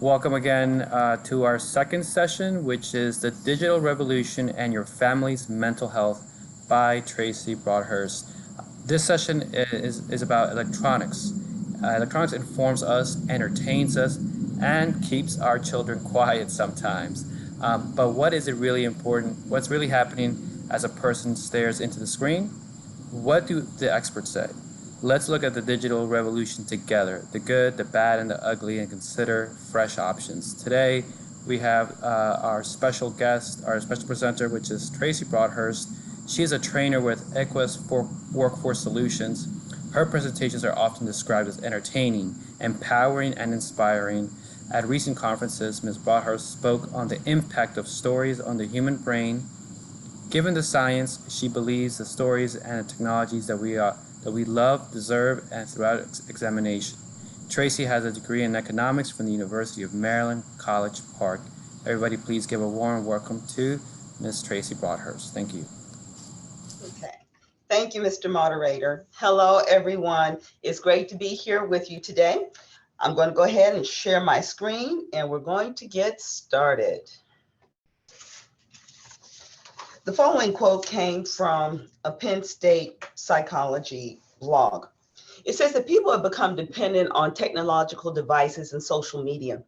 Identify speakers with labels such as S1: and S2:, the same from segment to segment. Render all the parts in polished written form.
S1: Welcome again to our second session, which is The Digital Revolution and Your Family's Mental Health by Tracy Broadhurst. This session is about electronics. Electronics informs us, entertains us, and keeps our children quiet sometimes. But what is it really important? What's really happening as a person stares into the screen? What do the experts say? Let's look at the digital revolution together, the good, the bad, and the ugly, and consider fresh options. Today, we have our special guest, our special presenter, which is Tracy Broadhurst. She is a trainer with Equus for Workforce Solutions. Her presentations are often described as entertaining, empowering, and inspiring. At recent conferences, Ms. Broadhurst spoke on the impact of stories on the human brain. Given the science, she believes the stories and the technologies that we love, deserve, and throughout examination. Tracy has a degree in economics from the University of Maryland, College Park. Everybody please give a warm welcome to Ms. Tracy Broadhurst. Thank you.
S2: Okay. Thank you, Mr. Moderator. Hello, everyone. It's great to be here with you today. I'm going to go ahead and share my screen, and we're going to get started. The following quote came from a Penn State psychology blog. It says that people have become dependent on technological devices and social media.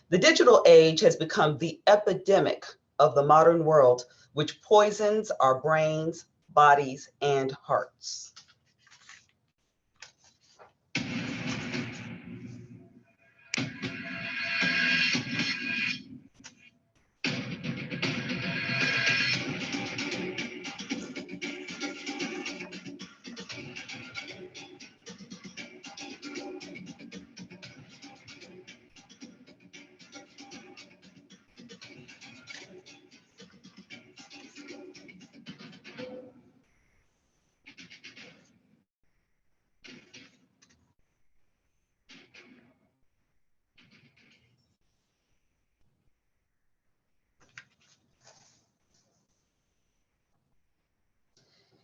S2: The digital age has become the epidemic of the modern world, which poisons our brains, bodies, and hearts.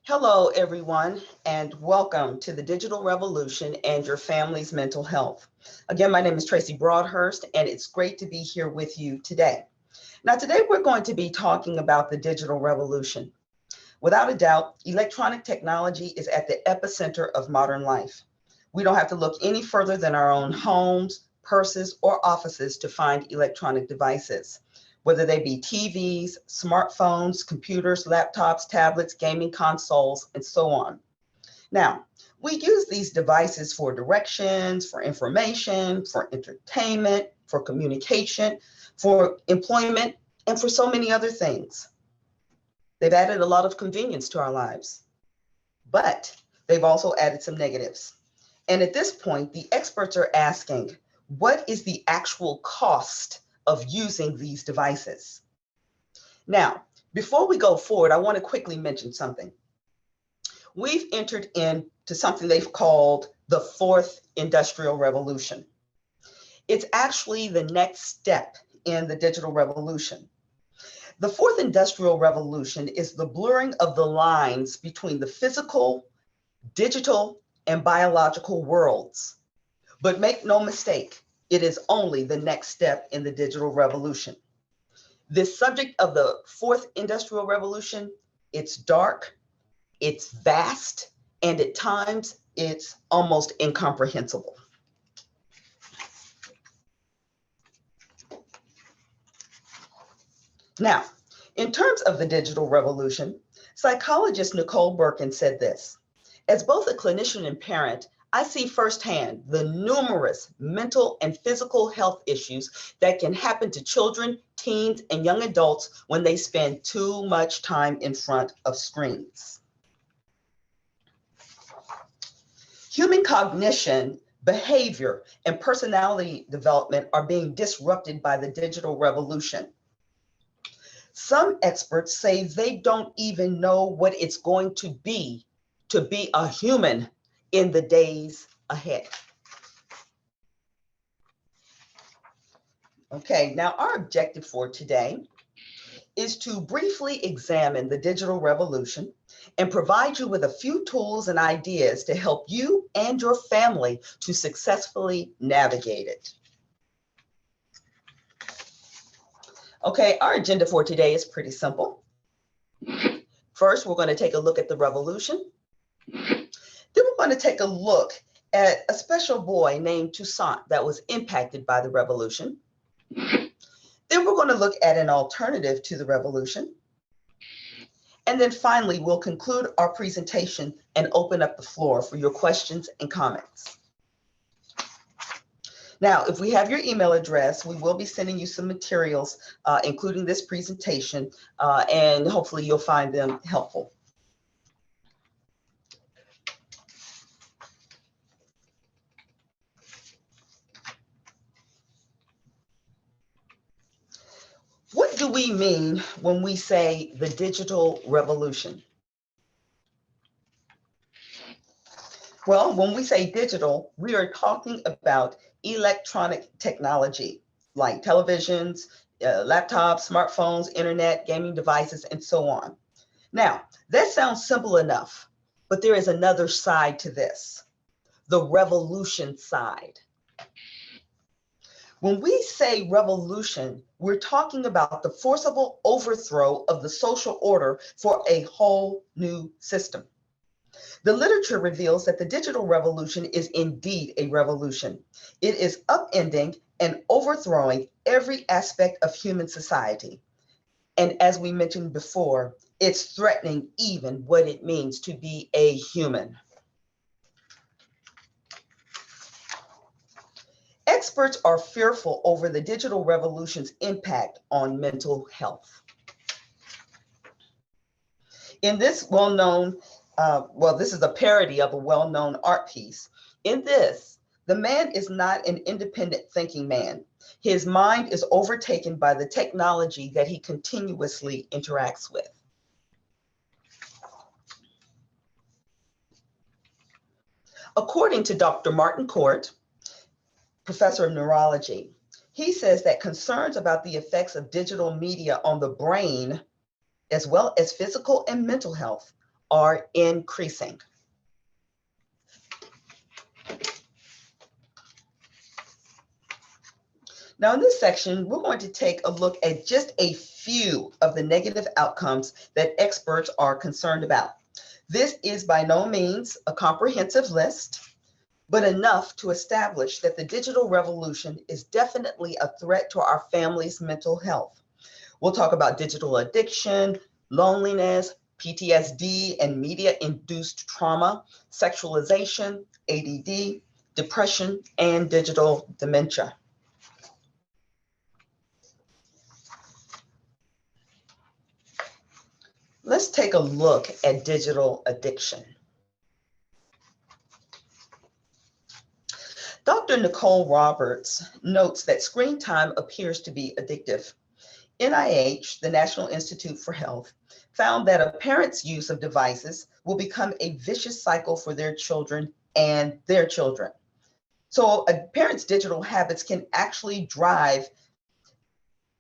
S2: Hello, everyone, and welcome to the Digital Revolution and Your Family's Mental Health. Again, my name is Tracy Broadhurst, and it's great to be here with you today. Now, today we're going to be talking about the digital revolution. Without a doubt, electronic technology is at the epicenter of modern life. We don't have to look any further than our own homes, purses, or offices to find electronic devices, whether they be TVs, smartphones, computers, laptops, tablets, gaming consoles, and so on. Now, we use these devices for directions, for information, for entertainment, for communication, for employment, and for so many other things. They've added a lot of convenience to our lives, but they've also added some negatives. And at this point, the experts are asking, what is the actual cost of using these devices? Now, before we go forward, I want to quickly mention something. We've entered into something they've called the fourth industrial revolution. It's actually the next step in the digital revolution. The fourth industrial revolution is the blurring of the lines between the physical, digital, and biological worlds. But make no mistake, it is only the next step in the digital revolution. This subject of the fourth industrial revolution, it's dark, it's vast, and at times it's almost incomprehensible. Now, in terms of the digital revolution, psychologist Nicole Birkin said this: as both a clinician and parent, I see firsthand the numerous mental and physical health issues that can happen to children, teens, and young adults when they spend too much time in front of screens. Human cognition, behavior, and personality development are being disrupted by the digital revolution. Some experts say they don't even know what it's going to be a human in the days ahead. Okay, now our objective for today is to briefly examine the digital revolution and provide you with a few tools and ideas to help you and your family to successfully navigate it. Okay, our agenda for today is pretty simple. First, we're going to take a look at the revolution. Then we're going to take a look at a special boy named Toussaint that was impacted by the revolution. Then we're going to look at an alternative to the revolution. And then finally, we'll conclude our presentation and open up the floor for your questions and comments. Now, if we have your email address, we will be sending you some materials, including this presentation, and hopefully you'll find them helpful. What do we mean when we say the digital revolution? Well, when we say digital, we are talking about electronic technology like televisions, laptops, smartphones, internet, gaming devices, and so on. Now, that sounds simple enough, but there is another side to this, the revolution side. When we say revolution, we're talking about the forcible overthrow of the social order for a whole new system. The literature reveals that the digital revolution is indeed a revolution. It is upending and overthrowing every aspect of human society. And as we mentioned before, it's threatening even what it means to be a human. Experts are fearful over the digital revolution's impact on mental health. In this well-known, this is a parody of a well-known art piece. In this, the man is not an independent thinking man. His mind is overtaken by the technology that he continuously interacts with. According to Dr. Martin Court, professor of neurology, he says that concerns about the effects of digital media on the brain, as well as physical and mental health, are increasing. Now, in this section, we're going to take a look at just a few of the negative outcomes that experts are concerned about. This is by no means a comprehensive list, but enough to establish that the digital revolution is definitely a threat to our family's mental health. We'll talk about digital addiction, loneliness, PTSD and media-induced trauma, sexualization, ADD, depression, and digital dementia. Let's take a look at digital addiction. Dr. Nicole Roberts notes that screen time appears to be addictive. NIH, the National Institute for Health, found that a parent's use of devices will become a vicious cycle for their children and their children. So a parent's digital habits can actually drive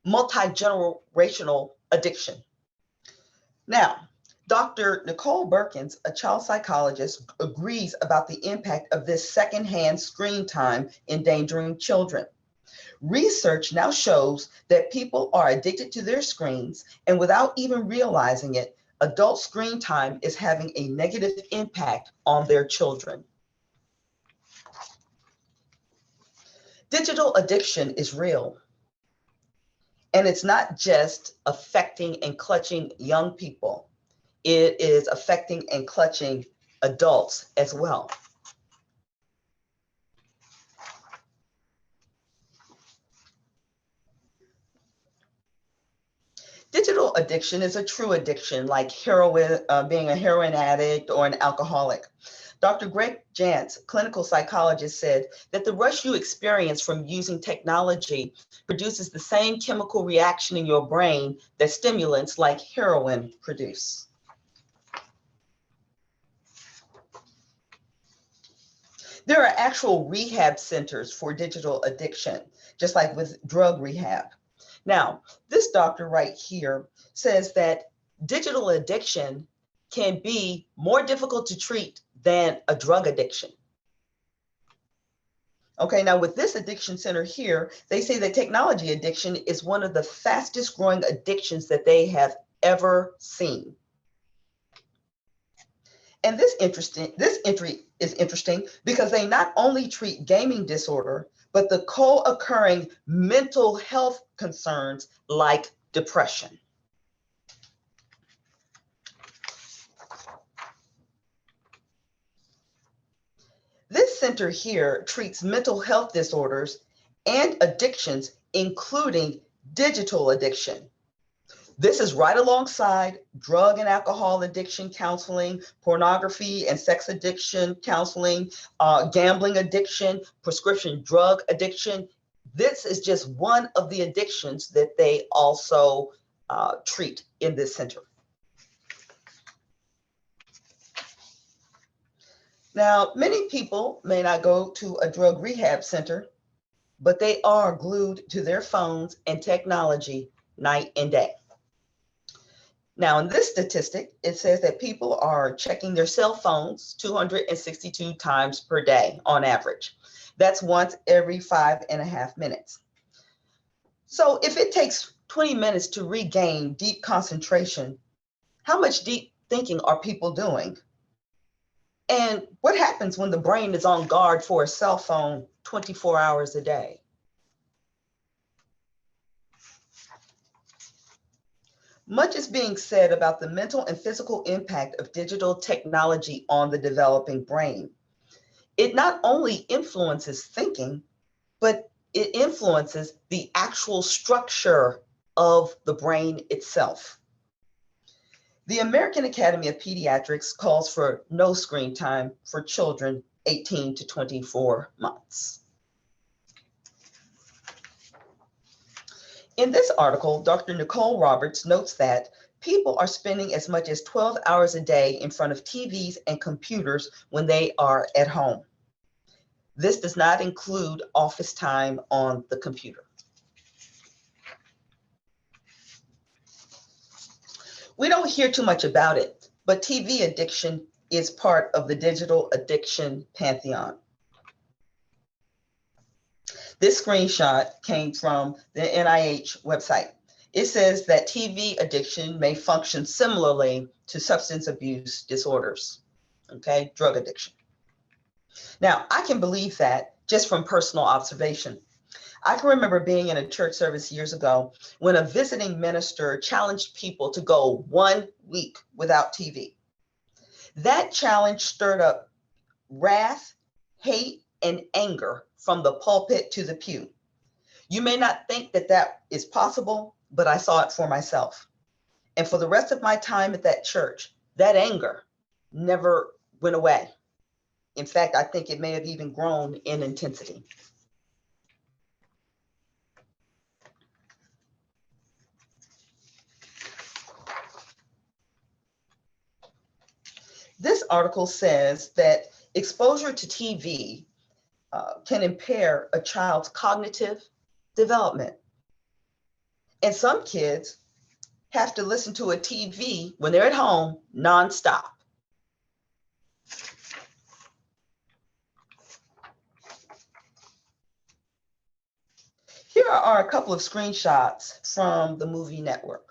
S2: multi-generational addiction. Now, Dr. Nicole Berkins, a child psychologist, agrees about the impact of this secondhand screen time endangering children. Research now shows that people are addicted to their screens, and without even realizing it, adult screen time is having a negative impact on their children. Digital addiction is real. And it's not just affecting and clutching young people. It is affecting and clutching adults as well. Digital addiction is a true addiction, like heroin, being a heroin addict or an alcoholic. Dr. Greg Jantz, clinical psychologist, said that the rush you experience from using technology produces the same chemical reaction in your brain that stimulants like heroin produce. There are actual rehab centers for digital addiction, just like with drug rehab. Now, this doctor right here says that digital addiction can be more difficult to treat than a drug addiction. Okay, now with this addiction center here, they say that technology addiction is one of the fastest growing addictions that they have ever seen. And this entry is interesting because they not only treat gaming disorder, but the co-occurring mental health concerns like depression. This center here treats mental health disorders and addictions, including digital addiction. This is right alongside drug and alcohol addiction counseling, pornography and sex addiction counseling, gambling addiction, prescription drug addiction. This is just one of the addictions that they also treat in this center. Now, many people may not go to a drug rehab center, but they are glued to their phones and technology night and day. Now, in this statistic, it says that people are checking their cell phones 262 times per day on average. That's once every 5.5 minutes. So if it takes 20 minutes to regain deep concentration, how much deep thinking are people doing? And what happens when the brain is on guard for a cell phone 24 hours a day? Much is being said about the mental and physical impact of digital technology on the developing brain. It not only influences thinking, but it influences the actual structure of the brain itself. The American Academy of Pediatrics calls for no screen time for children 18 to 24 months. In this article, Dr. Nicole Roberts notes that people are spending as much as 12 hours a day in front of TVs and computers when they are at home. This does not include office time on the computer. We don't hear too much about it, but TV addiction is part of the digital addiction pantheon. This screenshot came from the NIH website. It says that TV addiction may function similarly to substance abuse disorders, okay, drug addiction. Now, I can believe that just from personal observation. I can remember being in a church service years ago when a visiting minister challenged people to go 1 week without TV. That challenge stirred up wrath, hate, and anger from the pulpit to the pew. You may not think that that is possible, but I saw it for myself. And for the rest of my time at that church, that anger never went away. In fact, I think it may have even grown in intensity. This article says that exposure to TV can impair a child's cognitive development. And some kids have to listen to a TV when they're at home nonstop. Here are a couple of screenshots from the movie network.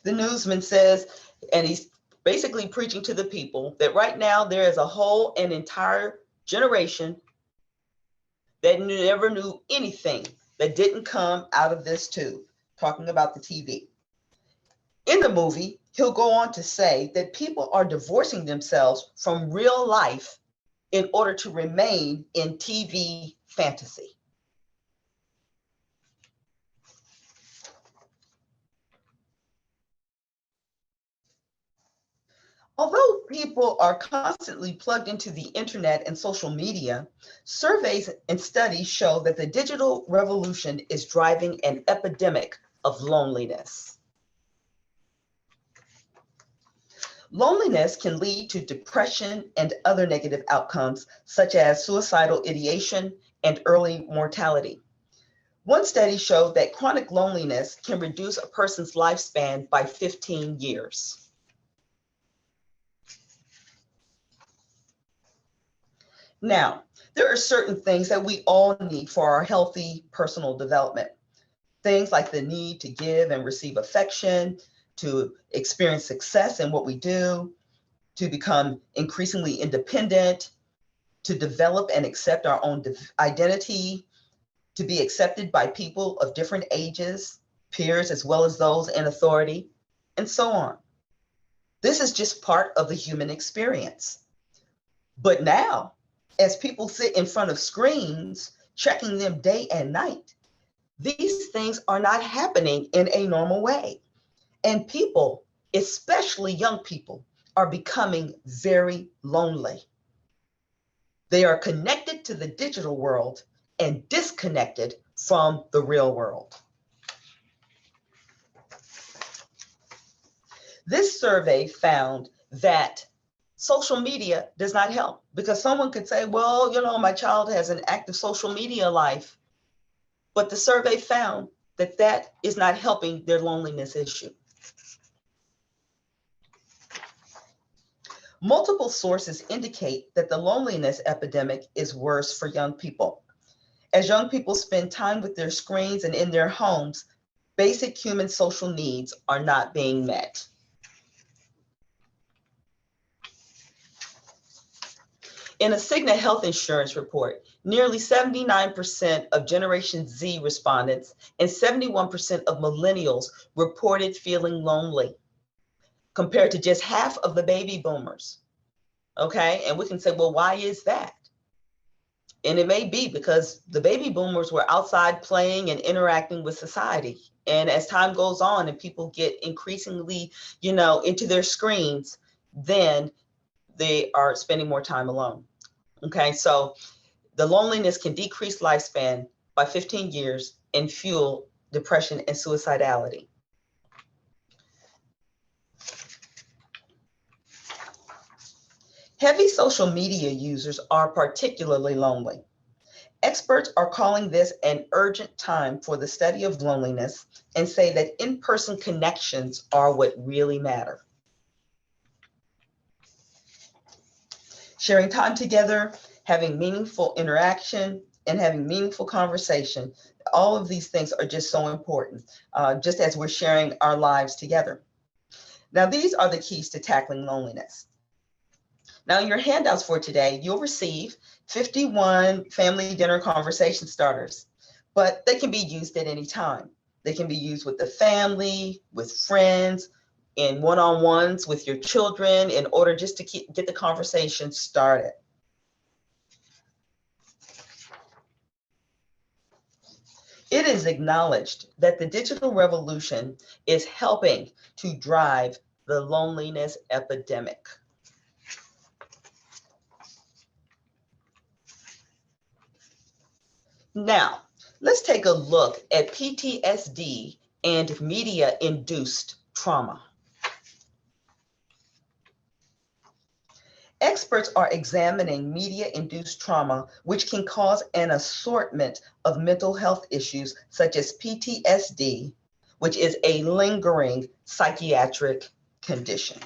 S2: The newsman says, and he's basically preaching to the people, that right now there is an entire generation that never knew anything that didn't come out of this tube, talking about the TV. In the movie, he'll go on to say that people are divorcing themselves from real life in order to remain in TV fantasy. Although people are constantly plugged into the internet and social media, surveys and studies show that the digital revolution is driving an epidemic of loneliness. Loneliness can lead to depression and other negative outcomes, such as suicidal ideation and early mortality. One study showed that chronic loneliness can reduce a person's lifespan by 15 years. Now, there are certain things that we all need for our healthy personal development. Things like the need to give and receive affection, to experience success in what we do, to become increasingly independent, to develop and accept our own identity, to be accepted by people of different ages, peers, as well as those in authority, and so on. This is just part of the human experience. But now, as people sit in front of screens, checking them day and night, these things are not happening in a normal way. And people, especially young people, are becoming very lonely. They are connected to the digital world and disconnected from the real world. This survey found that social media does not help, because someone could say, well, my child has an active social media life, but the survey found that that is not helping their loneliness issue. Multiple sources indicate that the loneliness epidemic is worse for young people. As young people spend time with their screens and in their homes, basic human social needs are not being met. In a Cigna health insurance report, nearly 79% of Generation Z respondents and 71% of millennials reported feeling lonely, compared to just half of the baby boomers. Okay, and we can say, well, why is that? And it may be because the baby boomers were outside playing and interacting with society. And as time goes on and people get increasingly, into their screens, then they are spending more time alone. Okay, so the loneliness can decrease lifespan by 15 years and fuel depression and suicidality. Heavy social media users are particularly lonely. Experts are calling this an urgent time for the study of loneliness and say that in-person connections are what really matter. Sharing time together, having meaningful interaction, and having meaningful conversation, all of these things are just so important, just as we're sharing our lives together. Now, these are the keys to tackling loneliness. Now, in your handouts for today, you'll receive 51 family dinner conversation starters, but they can be used at any time. They can be used with the family, with friends, in one-on-ones with your children, in order just to get the conversation started. It is acknowledged that the digital revolution is helping to drive the loneliness epidemic. Now, let's take a look at PTSD and media-induced trauma. Experts are examining media-induced trauma, which can cause an assortment of mental health issues such as PTSD, which is a lingering psychiatric condition.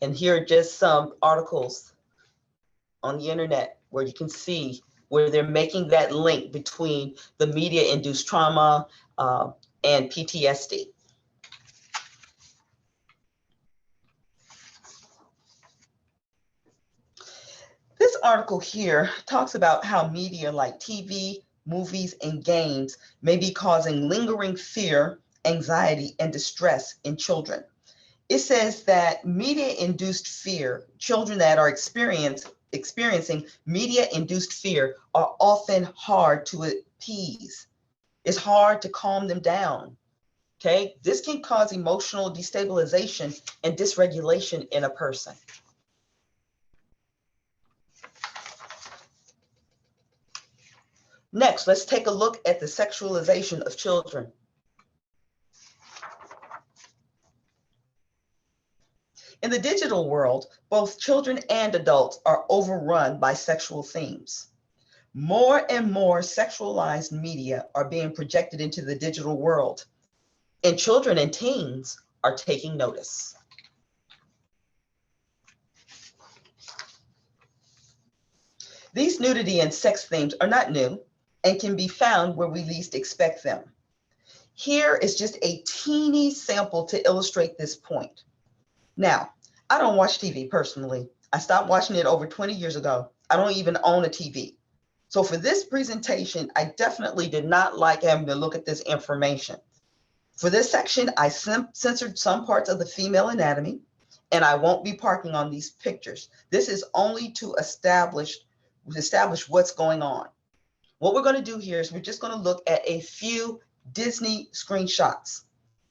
S2: And here are just some articles on the internet where you can see where they're making that link between the media-induced trauma and PTSD. This article here talks about how media like TV, movies, and games may be causing lingering fear, anxiety, and distress in children. It says that media-induced fear, children that are experiencing media-induced fear are often hard to appease. It's hard to calm them down. Okay, this can cause emotional destabilization and dysregulation in a person. Next, let's take a look at the sexualization of children. In the digital world, both children and adults are overrun by sexual themes. More and more sexualized media are being projected into the digital world, and children and teens are taking notice. These nudity and sex themes are not new and can be found where we least expect them. Here is just a teeny sample to illustrate this point. Now, I don't watch TV personally. I stopped watching it over 20 years ago. I don't even own a TV. So for this presentation, I definitely did not like having to look at this information. For this section, I censored some parts of the female anatomy, and I won't be parking on these pictures. This is only to establish what's going on. What we're going to do here is we're just going to look at a few Disney screenshots.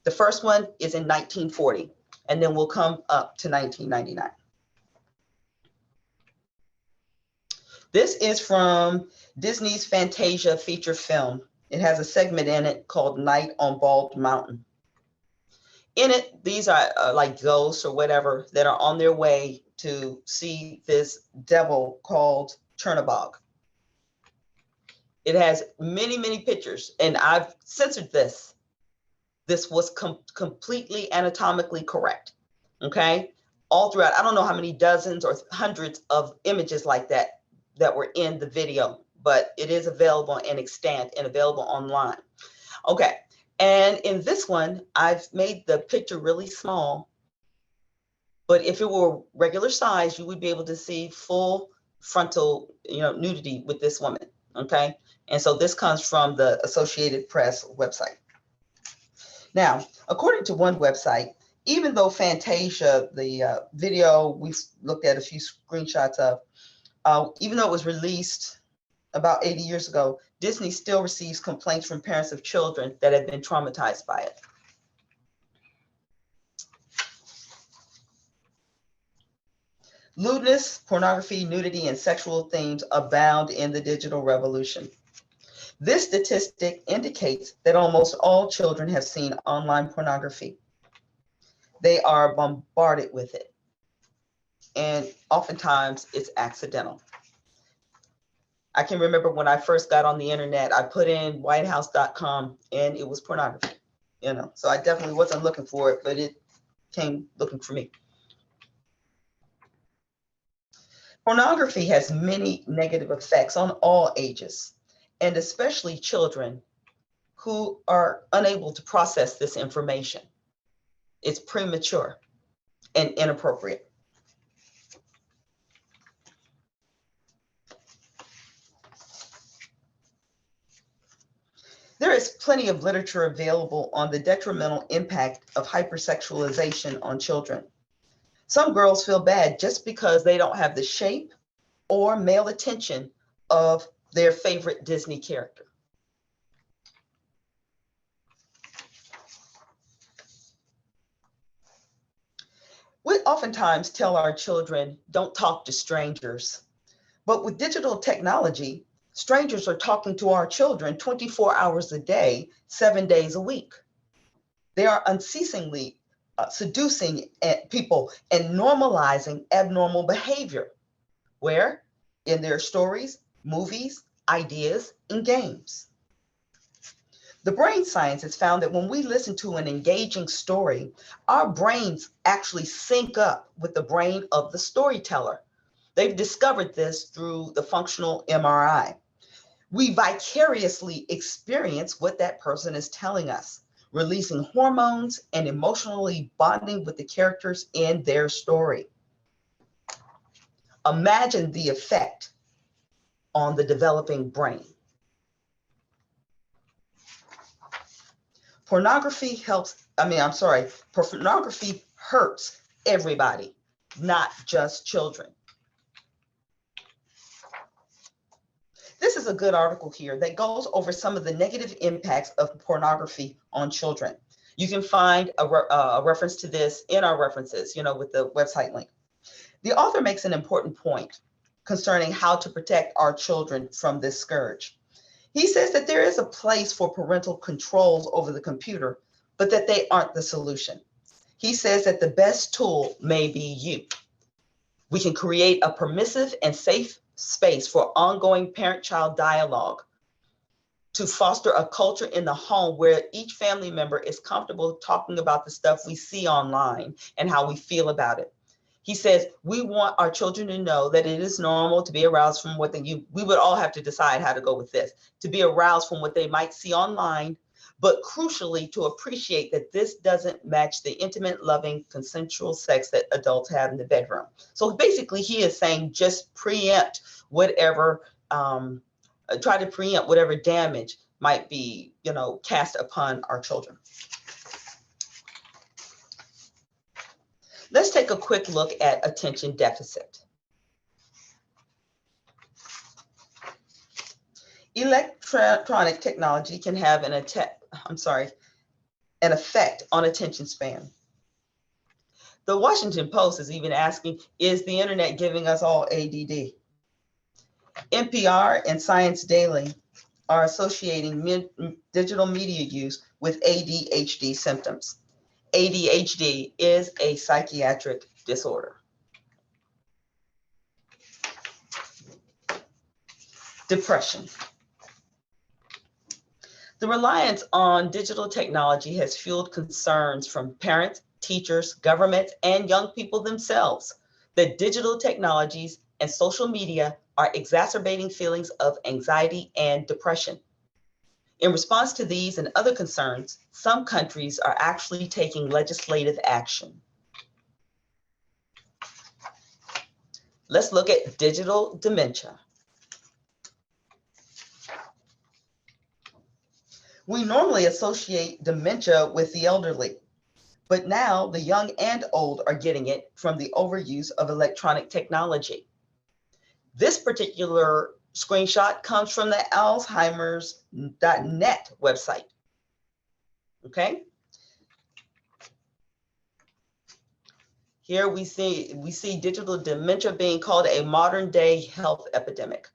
S2: The first one is in 1940, and then we'll come up to 1999. This is from Disney's Fantasia feature film. It has a segment in it called Night on Bald Mountain. In it, these are like ghosts or whatever that are on their way to see this devil called Chernabog. It has many, many pictures, and I've censored this. This was completely anatomically correct, okay? All throughout, I don't know how many dozens or hundreds of images like that were in the video, but it is available in extant and available online. Okay, and in this one, I've made the picture really small, but if it were regular size, you would be able to see full frontal, nudity with this woman, okay? And so this comes from the Associated Press website. Now, according to one website, even though Fantasia, the video we've looked at a few screenshots of, even though it was released about 80 years ago, Disney still receives complaints from parents of children that have been traumatized by it. Lewdness, pornography, nudity, and sexual themes abound in the digital revolution. This statistic indicates that almost all children have seen online pornography. They are bombarded with it, and oftentimes it's accidental. I can remember when I first got on the internet, I put in whitehouse.com and it was pornography, so I definitely wasn't looking for it, but it came looking for me. Pornography has many negative effects on all ages, and especially children who are unable to process this information. It's premature and inappropriate. There is plenty of literature available on the detrimental impact of hypersexualization on children. Some girls feel bad just because they don't have the shape or male attention of their favorite Disney character. We oftentimes tell our children, don't talk to strangers. But with digital technology, strangers are talking to our children 24 hours a day, 7 days a week. They are unceasingly seducing people and normalizing abnormal behavior. Where? In their stories, movies, ideas, and games. The brain science has found that when we listen to an engaging story, our brains actually sync up with the brain of the storyteller. They've discovered this through the functional MRI. We vicariously experience what that person is telling us, releasing hormones and emotionally bonding with the characters in their story. Imagine the effect on the developing brain. Pornography hurts everybody, not just children. This is a good article here that goes over some of the negative impacts of pornography on children. You can find a reference to this in our references, with the website link. The author makes an important point concerning how to protect our children from this scourge. He says that there is a place for parental controls over the computer, but that they aren't the solution. He says that the best tool may be you. We can create a permissive and safe space for ongoing parent-child dialogue. to foster a culture in the home where each family member is comfortable talking about the stuff we see online and how we feel about it. He says, we want our children to know that it is normal to be aroused from what we would all have to decide how to go with this, to be aroused from what they might see online, but crucially to appreciate that this doesn't match the intimate, loving, consensual sex that adults have in the bedroom. So basically he is saying just preempt whatever, try to preempt whatever damage might be, cast upon our children. Let's take a quick look at attention deficit. Electronic technology can have an effect on attention span. The Washington Post is even asking, is the internet giving us all ADD? NPR and Science Daily are associating digital media use with ADHD symptoms. ADHD is a psychiatric disorder. Depression. The reliance on digital technology has fueled concerns from parents, teachers, governments, and young people themselves that digital technologies and social media are exacerbating feelings of anxiety and depression. In response to these and other concerns, some countries are actually taking legislative action. Let's look at digital dementia. We normally associate dementia with the elderly, but now the young and old are getting it from the overuse of electronic technology. This particular screenshot comes from the Alzheimer's.net website. Okay. Here we see digital dementia being called a modern day health epidemic.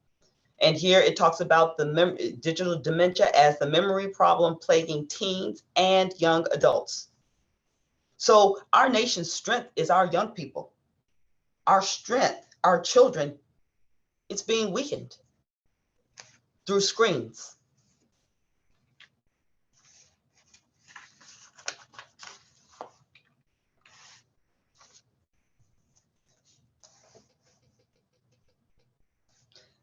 S2: And here it talks about the digital dementia as the memory problem plaguing teens and young adults. So our nation's strength is our young people. Our strength, our children, it's being weakened through screens.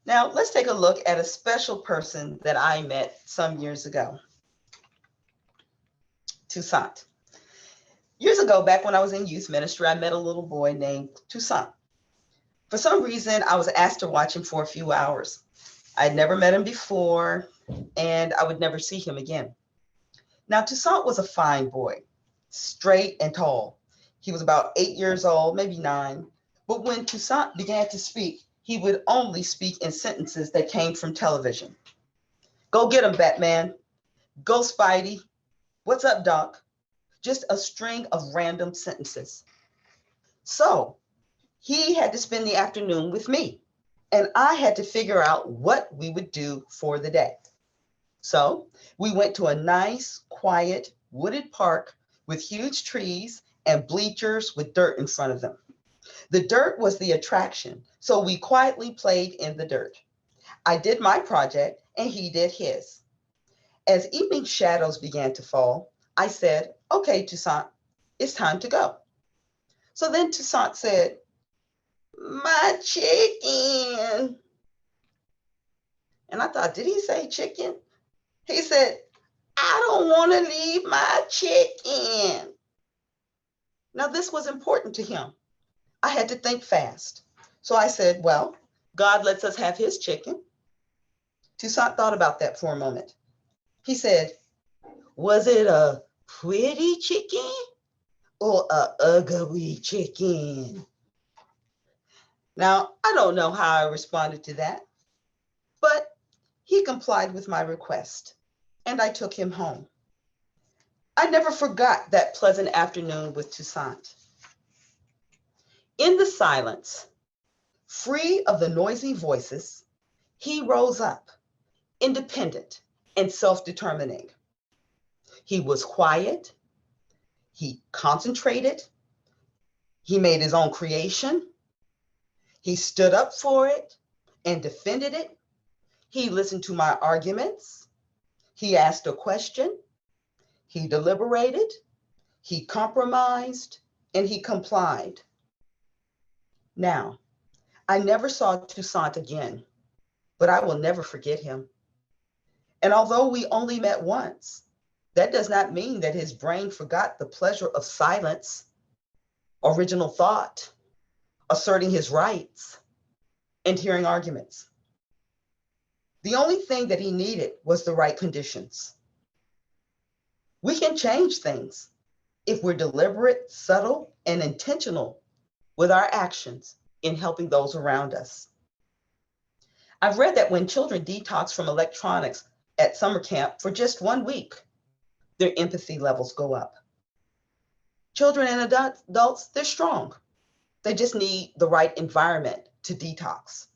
S2: Now, let's take a look at a special person that I met some years ago. Toussaint. Years ago, back when I was in youth ministry, I met a little boy named Toussaint. For some reason, I was asked to watch him for a few hours. I'd never met him before, and I would never see him again. Now, Toussaint was a fine boy, straight and tall. He was about 8 years old, maybe 9. But when Toussaint began to speak, he would only speak in sentences that came from television. Go get him, Batman. Go, Spidey. What's up, Doc? Just a string of random sentences. So he had to spend the afternoon with me, and I had to figure out what we would do for the day. So we went to a nice, quiet, wooded park with huge trees and bleachers with dirt in front of them. The dirt was the attraction, so we quietly played in the dirt. I did my project and he did his. As evening shadows began to fall, I said, okay, Toussaint, it's time to go. So then Toussaint said, my chicken. And I thought, did he say chicken? He said, I don't want to leave my chicken. Now this was important to him. I had to think fast. So I said, well, God lets us have his chicken. Toussaint thought about that for a moment. He said, was it a pretty chicken or a ugly chicken? Now, I don't know how I responded to that, but he complied with my request and I took him home. I never forgot that pleasant afternoon with Toussaint. In the silence, free of the noisy voices, he rose up, independent and self-determining. He was quiet, he concentrated, he made his own creation, he stood up for it and defended it, he listened to my arguments, He asked a question, he deliberated, he compromised, and he complied. Now, I never saw Toussaint again, but I will never forget him. And although we only met once, that does not mean that his brain forgot the pleasure of silence, original thought, asserting his rights, and hearing arguments. The only thing that he needed was the right conditions. We can change things if we're deliberate, subtle, and intentional with our actions in helping those around us. I've read that when children detox from electronics at summer camp for just 1 week, their empathy levels go up. Children and adults, they're strong. They just need the right environment to detox.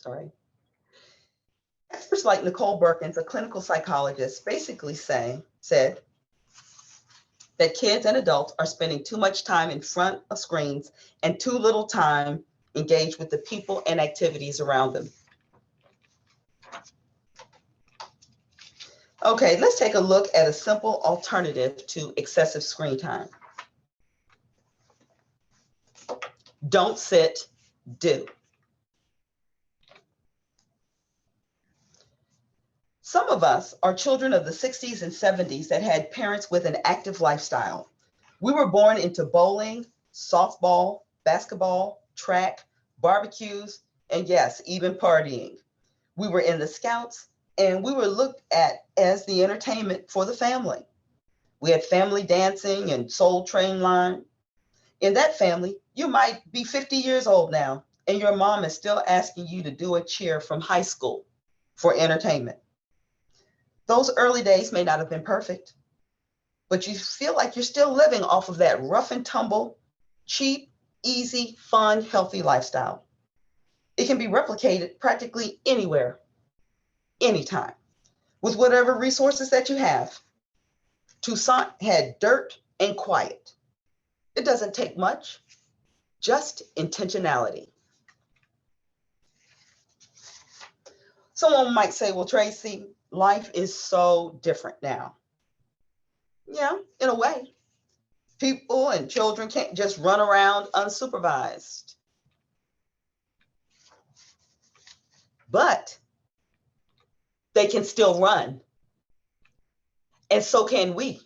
S2: Sorry. Experts like Nicole Berkins, a clinical psychologist, basically said that kids and adults are spending too much time in front of screens and too little time engaged with the people and activities around them. Okay, let's take a look at a simple alternative to excessive screen time. Don't sit, do. Some of us are children of the 60s and 70s that had parents with an active lifestyle. We were born into bowling, softball, basketball, track, barbecues, and yes, even partying. We were in the Scouts, and we were looked at as the entertainment for the family. We had family dancing and Soul Train line. In that family, you might be 50 years old now, and your mom is still asking you to do a cheer from high school for entertainment. Those early days may not have been perfect, but you feel like you're still living off of that rough and tumble, cheap, easy, fun, healthy lifestyle. It can be replicated practically anywhere, anytime, with whatever resources that you have. Toussaint had dirt and quiet. It doesn't take much, just intentionality. Someone might say, well, Tracy, life is so different now. Yeah, in a way. People and children can't just run around unsupervised. But they can still run. And so can we.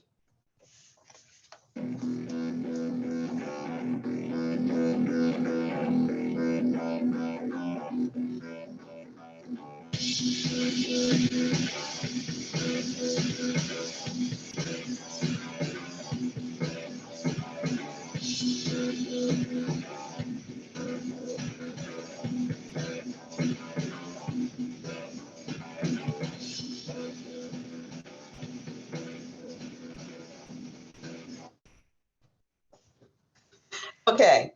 S2: Okay,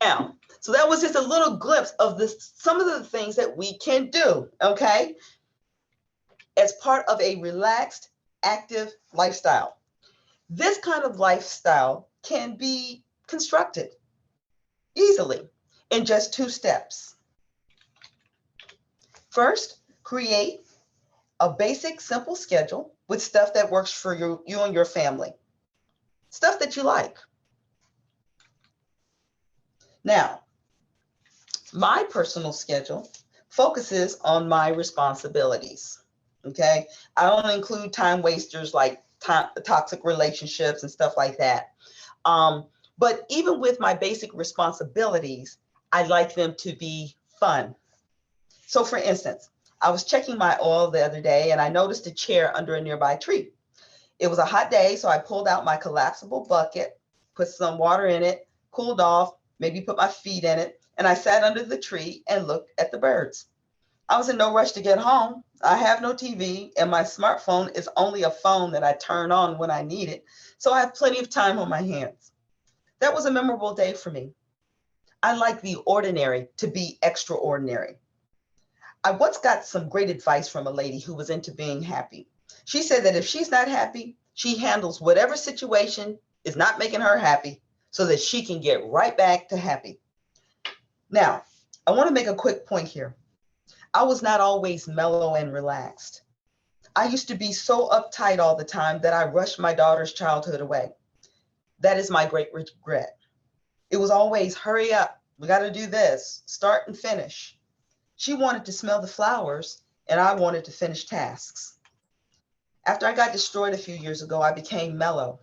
S2: now, so that was just a little glimpse of some of the things that we can do, okay, as part of a relaxed, active lifestyle. This kind of lifestyle can be constructed easily in just 2 steps. First, create a basic, simple schedule with stuff that works for you and your family, stuff that you like. Now, my personal schedule focuses on my responsibilities, okay? I don't include time wasters like toxic relationships and stuff like that. But even with my basic responsibilities, I like them to be fun. So for instance, I was checking my oil the other day and I noticed a chair under a nearby tree. It was a hot day, so I pulled out my collapsible bucket, put some water in it, cooled off, maybe put my feet in it, and I sat under the tree and looked at the birds. I was in no rush to get home. I have no TV, and my smartphone is only a phone that I turn on when I need it, so I have plenty of time on my hands. That was a memorable day for me. I like the ordinary to be extraordinary. I once got some great advice from a lady who was into being happy. She said that if she's not happy, she handles whatever situation is not making her happy so that she can get right back to happy. Now, I want to make a quick point here. I was not always mellow and relaxed. I used to be so uptight all the time that I rushed my daughter's childhood away. That is my great regret. It was always hurry up, we got to do this, start and finish. She wanted to smell the flowers, and I wanted to finish tasks. After I got destroyed a few years ago, I became mellow.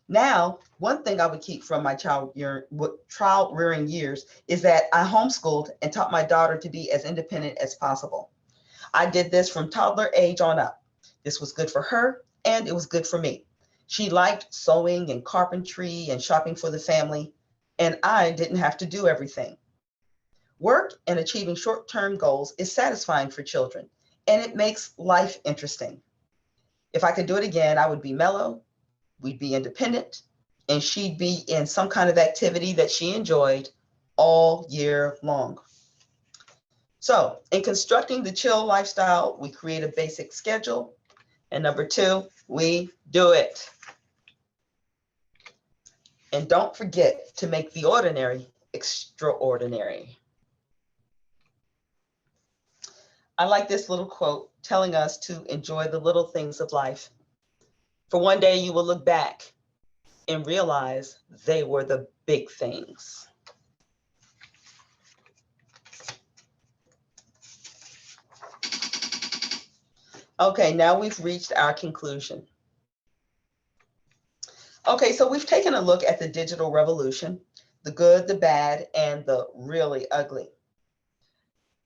S2: Now, one thing I would keep from my child rearing years is that I homeschooled and taught my daughter to be as independent as possible. I did this from toddler age on up. This was good for her, and it was good for me. She liked sewing and carpentry and shopping for the family, and I didn't have to do everything. Work and achieving short-term goals is satisfying for children, and it makes life interesting. If I could do it again, I would be mellow, we'd be independent, and she'd be in some kind of activity that she enjoyed all year long. So in constructing the chill lifestyle, we create a basic schedule. And number two, we do it. And don't forget to make the ordinary extraordinary. I like this little quote telling us to enjoy the little things of life. For one day you will look back and realize they were the big things. Okay, now we've reached our conclusion. Okay, so we've taken a look at the digital revolution, the good, the bad, and the really ugly.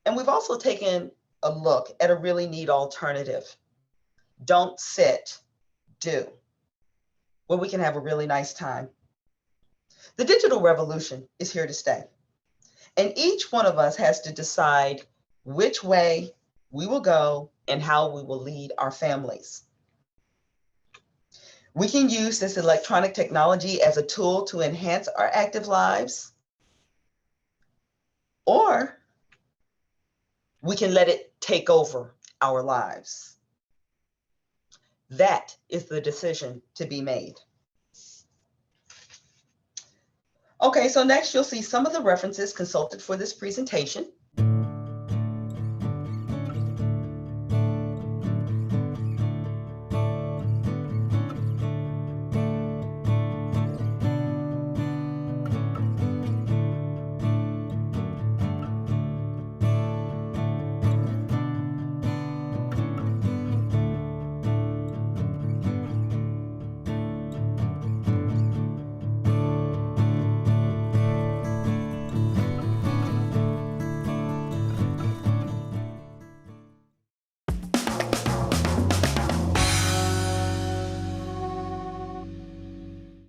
S2: And we've also taken a look at a really neat alternative. Don't sit, do, where we can have a really nice time. The digital revolution is here to stay. And each one of us has to decide which way we will go and how we will lead our families. We can use this electronic technology as a tool to enhance our active lives, or we can let it take over our lives. That is the decision to be made. Okay, so next you'll see some of the references consulted for this presentation.